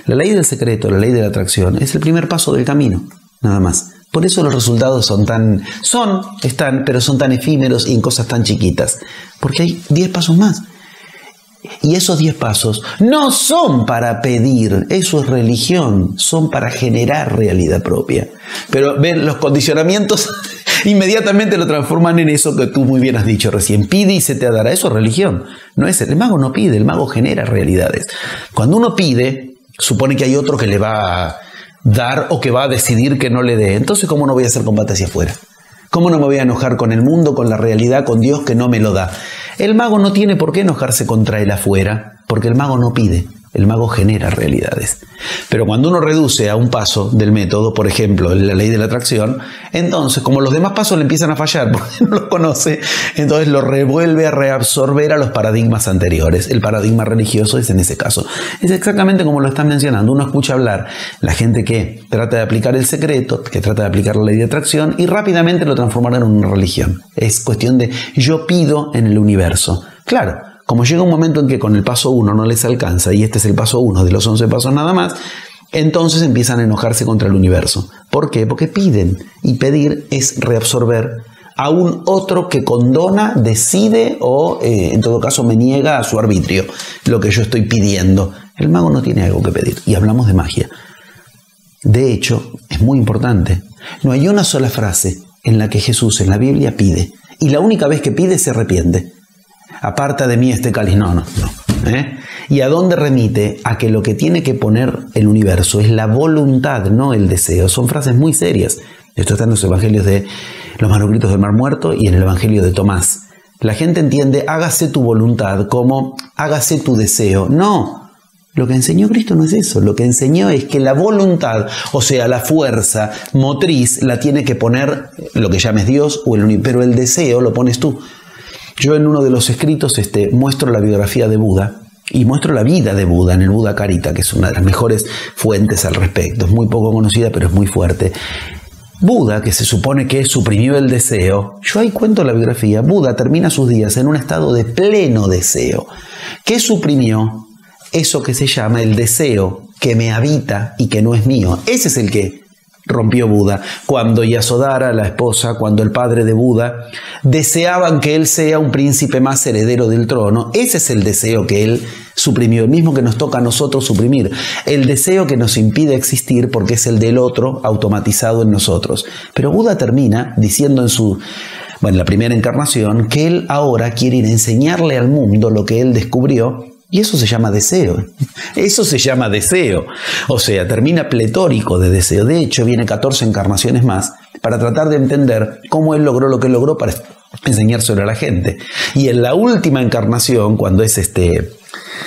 La ley del secreto, la ley de la atracción, es el primer paso del camino, nada más. Por eso los resultados pero son tan efímeros y en cosas tan chiquitas. Porque hay 10 pasos más. Y esos 10 pasos no son para pedir, eso es religión, son para generar realidad propia. Pero ven, los condicionamientos inmediatamente lo transforman en eso que tú muy bien has dicho recién. Pide y se te dará. Eso es religión. No es el mago no pide, el mago genera realidades. Cuando uno pide, supone que hay otro que le va a dar o que va a decidir que no le dé. Entonces, ¿cómo no voy a hacer combate hacia afuera? ¿Cómo no me voy a enojar con el mundo, con la realidad, con Dios que no me lo da? El mago no tiene por qué enojarse contra el afuera, porque el mago no pide, el mago genera realidades. Pero cuando uno reduce a un paso del método, por ejemplo, la ley de la atracción, entonces, como los demás pasos le empiezan a fallar porque no los conoce, entonces lo revuelve a reabsorber a los paradigmas anteriores. El paradigma religioso es en ese caso. Es exactamente como lo están mencionando. Uno escucha hablar la gente que trata de aplicar el secreto, que trata de aplicar la ley de atracción y rápidamente lo transformarán en una religión. Es cuestión de yo pido en el universo. Claro. Como llega un momento en que con el paso 1 no les alcanza, y este es el paso 1 de los 11 pasos nada más, entonces empiezan a enojarse contra el universo. ¿Por qué? Porque piden, y pedir es reabsorber a un otro que condona, decide o en todo caso me niega a su arbitrio lo que yo estoy pidiendo. El mago no tiene algo que pedir, y hablamos de magia. De hecho, es muy importante, no hay una sola frase en la que Jesús en la Biblia pide, y la única vez que pide se arrepiente. Aparta de mí este cáliz. No. ¿Y a dónde remite? A que lo que tiene que poner el universo es la voluntad, no el deseo. Son frases muy serias. Esto está en los evangelios de los manuscritos del Mar Muerto y en el evangelio de Tomás. La gente entiende hágase tu voluntad como hágase tu deseo. No, lo que enseñó Cristo no es eso. Lo que enseñó es que la voluntad, o sea, la fuerza motriz, la tiene que poner lo que llames Dios o el universo, pero el deseo lo pones tú. Yo en uno de los escritos muestro la biografía de Buda y muestro la vida de Buda en el Buda Carita, que es una de las mejores fuentes al respecto. Es muy poco conocida, pero es muy fuerte. Buda, que se supone que suprimió el deseo, yo ahí cuento la biografía. Buda termina sus días en un estado de pleno deseo. ¿Qué suprimió? Eso que se llama el deseo que me habita y que no es mío. Ese es el que rompió Buda. Cuando Yasodhara, la esposa, cuando el padre de Buda, deseaban que él sea un príncipe más heredero del trono, ese es el deseo que él suprimió, el mismo que nos toca a nosotros suprimir. El deseo que nos impide existir porque es el del otro automatizado en nosotros. Pero Buda termina diciendo en la primera encarnación que él ahora quiere ir a enseñarle al mundo lo que él descubrió. Y eso se llama deseo. Eso se llama deseo. O sea, termina pletórico de deseo. De hecho, viene 14 encarnaciones más para tratar de entender cómo él logró lo que logró para enseñárselo a la gente. Y en la última encarnación, cuando es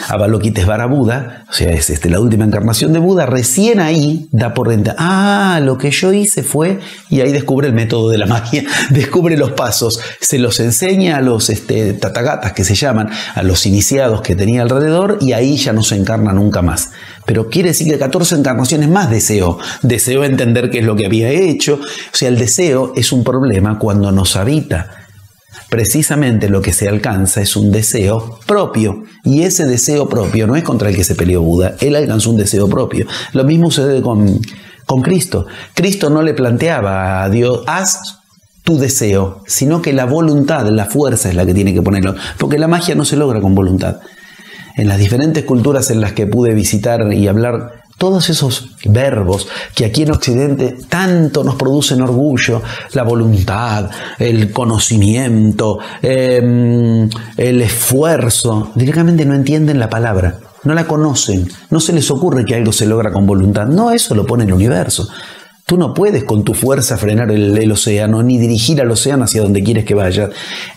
Avalokitesvara Buda, o sea, es la última encarnación de Buda, recién ahí da por renta. Lo que yo hice fue, y ahí descubre el método de la magia, descubre los pasos, se los enseña a los tatagatas que se llaman, a los iniciados que tenía alrededor, y ahí ya no se encarna nunca más. Pero quiere decir que 14 encarnaciones más deseó entender qué es lo que había hecho. O sea, el deseo es un problema cuando nos habita. Precisamente lo que se alcanza es un deseo propio, y ese deseo propio no es contra el que se peleó Buda, él alcanzó un deseo propio. Lo mismo sucede con Cristo. Cristo no le planteaba a Dios, haz tu deseo, sino que la voluntad, la fuerza es la que tiene que ponerlo, porque la magia no se logra con voluntad. En las diferentes culturas en las que pude visitar y hablar, todos esos verbos que aquí en Occidente tanto nos producen orgullo, la voluntad, el conocimiento, el esfuerzo, directamente no entienden la palabra, no la conocen, no se les ocurre que algo se logra con voluntad. No, eso lo pone el universo. Tú no puedes con tu fuerza frenar el océano, ni dirigir al océano hacia donde quieres que vaya.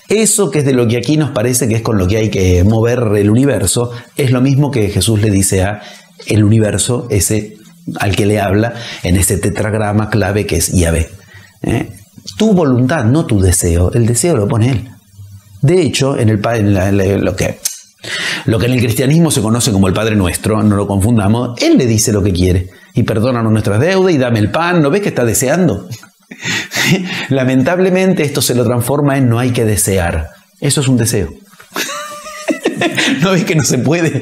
Eso que es de lo que aquí nos parece que es con lo que hay que mover el universo, es lo mismo que Jesús le dice a el universo, ese al que le habla en ese tetragrama clave que es Yahvé. Tu voluntad, no tu deseo. El deseo lo pone él. De hecho, lo que en el cristianismo se conoce como el Padre Nuestro, no lo confundamos, él le dice lo que quiere. Y perdónanos nuestras deudas y dame el pan. ¿No ves que está deseando? Lamentablemente esto se lo transforma en no hay que desear. Eso es un deseo. ¿No ves que no se puede?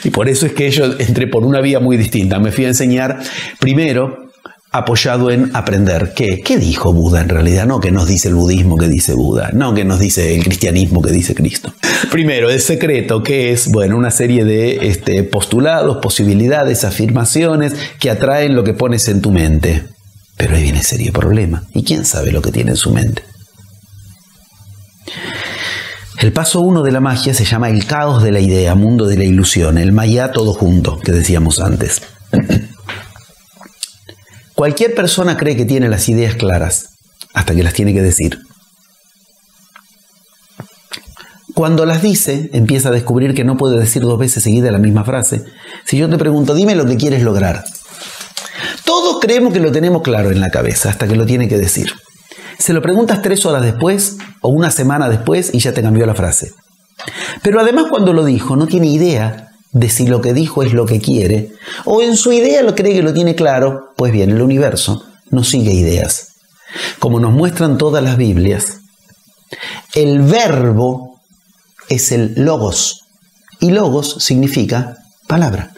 Y por eso es que yo entré por una vía muy distinta. Me fui a enseñar primero apoyado en aprender. ¿Qué dijo Buda en realidad? No que nos dice el budismo que dice Buda, no que nos dice el cristianismo que dice Cristo. Primero, el secreto, que es, bueno, una serie de postulados, posibilidades, afirmaciones que atraen lo que pones en tu mente. Pero ahí viene el serio problema. ¿Y quién sabe lo que tiene en su mente? El paso 1 de la magia se llama el caos de la idea, mundo de la ilusión, el maya todo junto, que decíamos antes. Cualquier persona cree que tiene las ideas claras hasta que las tiene que decir. Cuando las dice, empieza a descubrir que no puede decir 2 veces seguida la misma frase. Si yo te pregunto, dime lo que quieres lograr. Todos creemos que lo tenemos claro en la cabeza hasta que lo tiene que decir. Se lo preguntas 3 horas después o una semana después y ya te cambió la frase. Pero además cuando lo dijo no tiene idea de si lo que dijo es lo que quiere o en su idea lo cree que lo tiene claro. Pues bien, el universo no sigue ideas. Como nos muestran todas las Biblias, el verbo es el logos y logos significa palabra.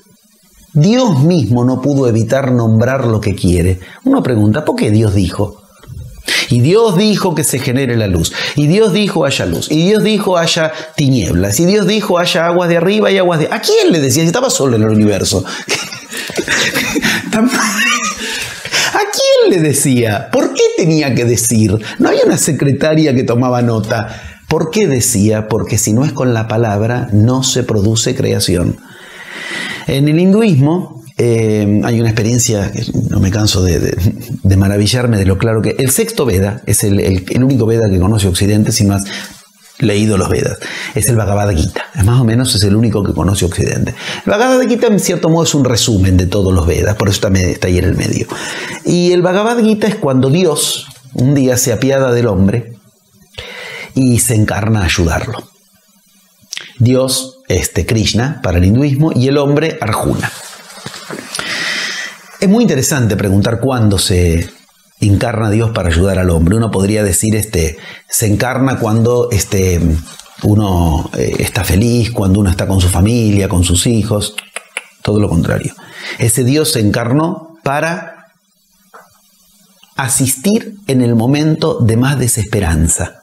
Dios mismo no pudo evitar nombrar lo que quiere. Uno pregunta, ¿por qué Dios dijo? Y Dios dijo que se genere la luz. Y Dios dijo haya luz. Y Dios dijo haya tinieblas. Y Dios dijo haya aguas de arriba y aguas de... ¿A quién le decía? Si estaba solo en el universo. ¿A quién le decía? ¿Por qué tenía que decir? No había una secretaria que tomaba nota. ¿Por qué decía? Porque si no es con la palabra, no se produce creación. En el hinduismo hay una experiencia que no me canso de maravillarme de lo claro que... El sexto Veda es el único Veda que conoce Occidente, si no has leído los Vedas. Es el Bhagavad Gita. Más o menos es el único que conoce Occidente. El Bhagavad Gita en cierto modo es un resumen de todos los Vedas, por eso está ahí en el medio. Y el Bhagavad Gita es cuando Dios un día se apiada del hombre y se encarna a ayudarlo. Dios, Krishna, para el hinduismo, y el hombre, Arjuna. Es muy interesante preguntar cuándo se encarna Dios para ayudar al hombre. Uno podría decir, se encarna cuando uno está feliz, cuando uno está con su familia, con sus hijos. Todo lo contrario. Ese Dios se encarnó para asistir en el momento de más desesperanza.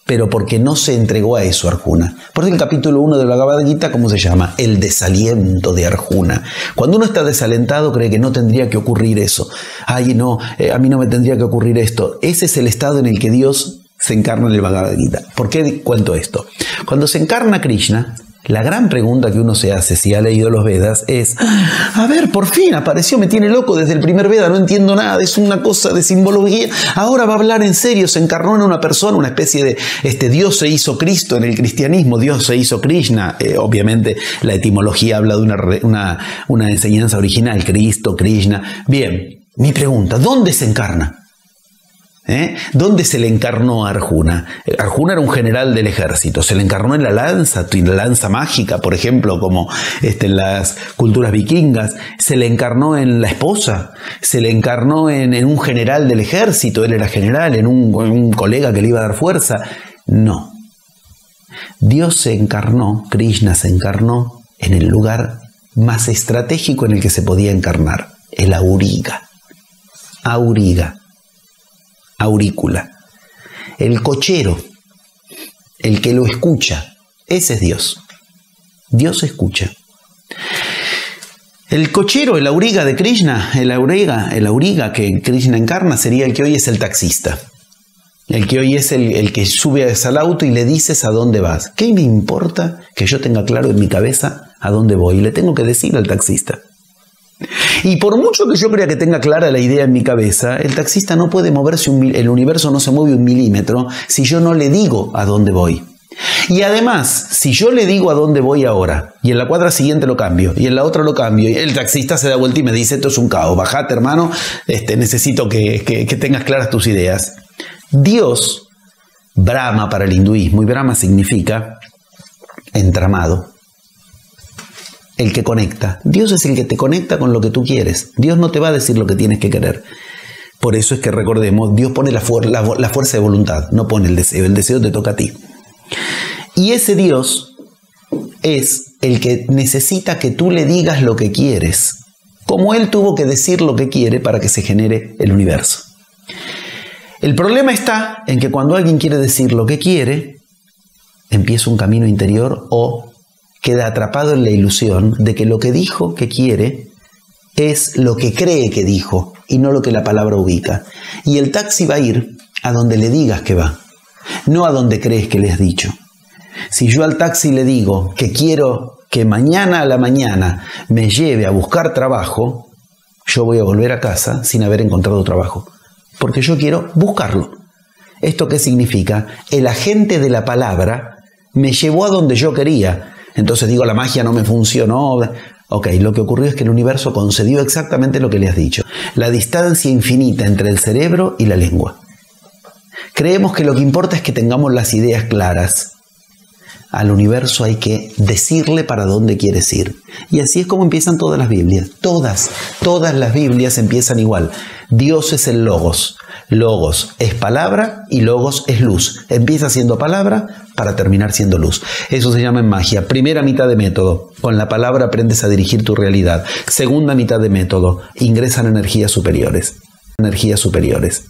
Pero porque no se entregó a eso Arjuna. Por eso el capítulo 1 del Bhagavad Gita, ¿cómo se llama? El desaliento de Arjuna. Cuando uno está desalentado cree que no tendría que ocurrir eso. Ay, no, a mí no me tendría que ocurrir esto. Ese es el estado en el que Dios se encarna en el Bhagavad Gita. ¿Por qué cuento esto? Cuando se encarna Krishna, la gran pregunta que uno se hace si ha leído los Vedas es, a ver, por fin apareció, me tiene loco desde el primer Veda, no entiendo nada, es una cosa de simbología, ahora va a hablar en serio, se encarnó en una persona, una especie de, Dios se hizo Cristo en el cristianismo, Dios se hizo Krishna, obviamente la etimología habla de una enseñanza original, Cristo, Krishna. Bien, mi pregunta, ¿dónde se encarna? ¿Dónde se le encarnó a Arjuna? Arjuna era un general del ejército, se le encarnó en la lanza mágica, por ejemplo, como en las culturas vikingas, se le encarnó en la esposa, se le encarnó en un general del ejército, él era general, en un colega que le iba a dar fuerza. No. Dios se encarnó, Krishna se encarnó en el lugar más estratégico en el que se podía encarnar, el auriga. Aurícula. El cochero, el que lo escucha, ese es Dios. Dios escucha. El cochero, el auriga de Krishna, el auriga que Krishna encarna sería el que hoy es el taxista. El que hoy es el que sube al auto y le dices a dónde vas. ¿Qué me importa que yo tenga claro en mi cabeza a dónde voy? Le tengo que decir al taxista. Y por mucho que yo crea que tenga clara la idea en mi cabeza, el taxista no puede moverse, el universo no se mueve 1 milímetro si yo no le digo a dónde voy. Y además, si yo le digo a dónde voy ahora, y en la cuadra siguiente lo cambio, y en la otra lo cambio, y el taxista se da vuelta y me dice, esto es un caos, bajate hermano, necesito que tengas claras tus ideas. Dios, Brahma para el hinduismo, y Brahma significa entramado. El que conecta. Dios es el que te conecta con lo que tú quieres. Dios no te va a decir lo que tienes que querer. Por eso es que recordemos, Dios pone la fuerza de voluntad, no pone el deseo te toca a ti. Y ese Dios es el que necesita que tú le digas lo que quieres, como él tuvo que decir lo que quiere para que se genere el universo. El problema está en que cuando alguien quiere decir lo que quiere, empieza un camino interior o queda atrapado en la ilusión de que lo que dijo que quiere es lo que cree que dijo y no lo que la palabra ubica. Y el taxi va a ir a donde le digas que va, no a donde crees que le has dicho. Si yo al taxi le digo que quiero que mañana a la mañana me lleve a buscar trabajo, yo voy a volver a casa sin haber encontrado trabajo, porque yo quiero buscarlo. ¿Esto qué significa? El agente de la palabra me llevó a donde yo quería. Entonces digo, la magia no me funcionó. Ok, lo que ocurrió es que el universo concedió exactamente lo que le has dicho. La distancia infinita entre el cerebro y la lengua. Creemos que lo que importa es que tengamos las ideas claras. Al universo hay que decirle para dónde quieres ir. Y así es como empiezan todas las Biblias. Todas las Biblias empiezan igual. Dios es el Logos. Logos es palabra y Logos es luz. Empieza siendo palabra para terminar siendo luz. Eso se llama en magia. Primera mitad de método. Con la palabra aprendes a dirigir tu realidad. Segunda mitad de método. Ingresan energías superiores. Energías superiores.